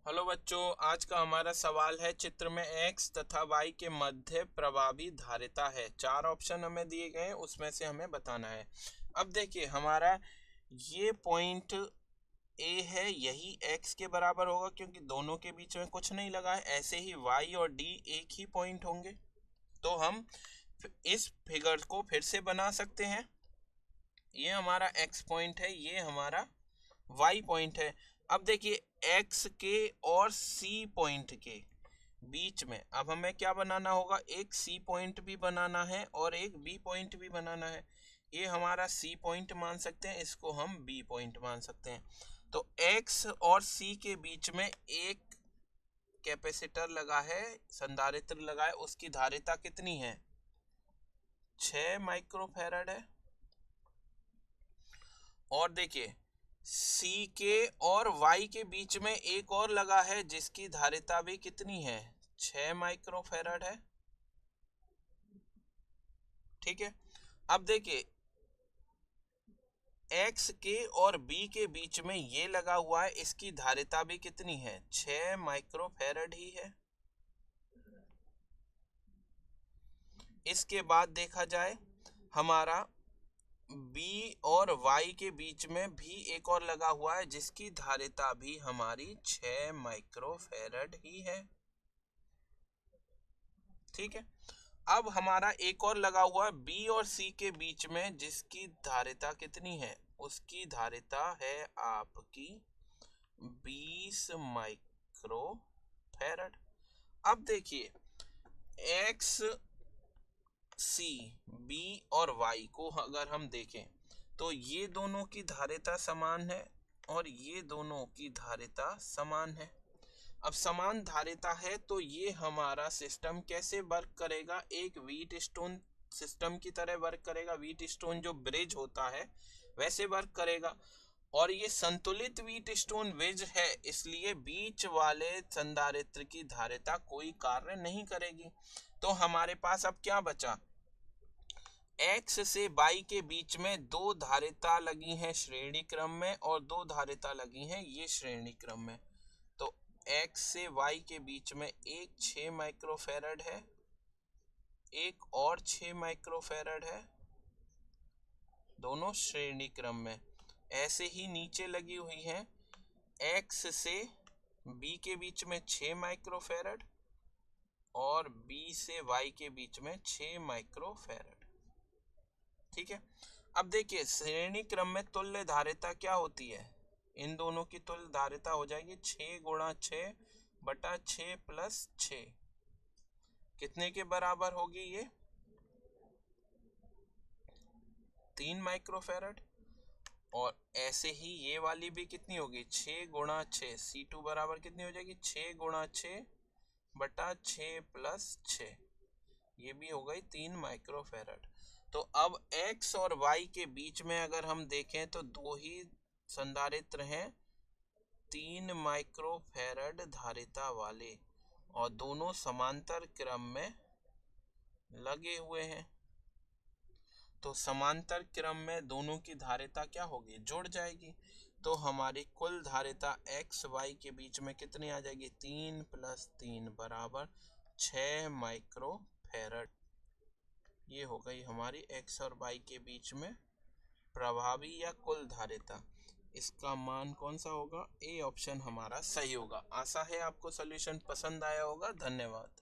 Hello बच्चों, आज का हमारा सवाल है चित्र में x तथा y के मध्य प्रभावी धारिता है। चार ऑप्शन हमें दिए गए हैं, उसमें से हमें बताना है। अब देखिए, हमारा ये पॉइंट a है, यही x के बराबर होगा क्योंकि दोनों के बीच में कुछ नहीं लगा है। ऐसे ही y और d एक ही पॉइंट होंगे, तो हम इस फिगर को फिर से बना सकते हैं। ये हमारा x पॉइंट है, ये हमारा y पॉइंट है। अब देखिए, x के और c पॉइंट के बीच में अब हमें क्या बनाना होगा, एक c पॉइंट भी बनाना है और एक b पॉइंट भी बनाना है। ये हमारा c पॉइंट मान सकते हैं, इसको हम b पॉइंट मान सकते हैं। तो x और c के बीच में एक कैपेसिटर लगा है, संधारित्र लगा है, उसकी धारिता कितनी है? 6 माइक्रोफैरड है। और देखिए, C के और Y के बीच में एक और लगा है जिसकी धारिता भी कितनी है? 6 माइक्रोफैरड है। ठीक है। अब देखिए, X के और B के बीच में ये लगा हुआ है, इसकी धारिता भी कितनी है? 6 माइक्रोफैरड ही है। इसके बाद देखा जाए, हमारा B और Y के बीच में भी एक और लगा हुआ है जिसकी धारिता भी हमारी 6 माइक्रोफैरड ही है। ठीक है। अब हमारा एक और लगा हुआ है B और C के बीच में, जिसकी धारिता कितनी है? उसकी धारिता है आपकी 20 माइक्रोफैरड। अब देखिए, X, C, B और Y को अगर हम देखें तो ये दोनों की धारिता समान है और ये दोनों की धारिता समान है। अब समान धारिता है तो ये हमारा सिस्टम कैसे वर्क करेगा? एक व्हीट स्टोन सिस्टम की तरह वर्क करेगा। व्हीट स्टोन जो ब्रिज होता है वैसे वर्क करेगा। और ये संतुलित व्हीट स्टोन ब्रिज है, इसलिए बीच वाले संधारित्र की धारिता कोई कार्य नहीं करेगी। तो हमारे पास अब क्या बचा? X से Y के बीच में दो धारिता लगी हैं श्रेणी क्रम में और दो धारिता लगी हैं ये श्रेणी क्रम में। तो X से Y के बीच में एक 6 माइक्रोफैरड है, एक और 6 माइक्रोफैरड है, दोनों श्रेणी क्रम में। ऐसे ही नीचे लगी हुई हैं, X से B के बीच में 6 माइक्रोफैरड और B से Y के बीच में 6 माइक्रोफैरड। ठीक है। अब देखिए, श्रेणी क्रम में तुल्य धारिता क्या होती है? इन दोनों की तुल्य धारिता हो जाएगी 6 गुणा 6 बटा 6 प्लस 6। कितने के बराबर होगी ये? 3 माइक्रोफैरड। और ऐसे ही ये वाली भी कितनी होगी? 6 गुणा 6, C2 बराबर कितनी हो जाएगी? 6 गुणा 6 बटा 6 प्लस 6। ये भी हो गई 3 माइक्रोफैरड। तो अब X और Y के बीच में अगर हम देखें तो दो ही संधारित्र हैं 3 माइक्रोफैरड धारिता वाले, और दोनों समांतर क्रम में लगे हुए हैं। तो समांतर क्रम में दोनों की धारिता क्या होगी? जुड़ जाएगी। तो हमारी कुल धारिता X Y के बीच में कितनी आ जाएगी? 3 प्लस 3 बराबर 6 माइक्रोफैरड। ये हो गई हमारी X और Y के बीच में प्रभावी या कुल धारिता। इसका मान कौन सा होगा? ए ऑप्शन हमारा सही होगा। आशा है आपको सॉल्यूशन पसंद आया होगा। धन्यवाद।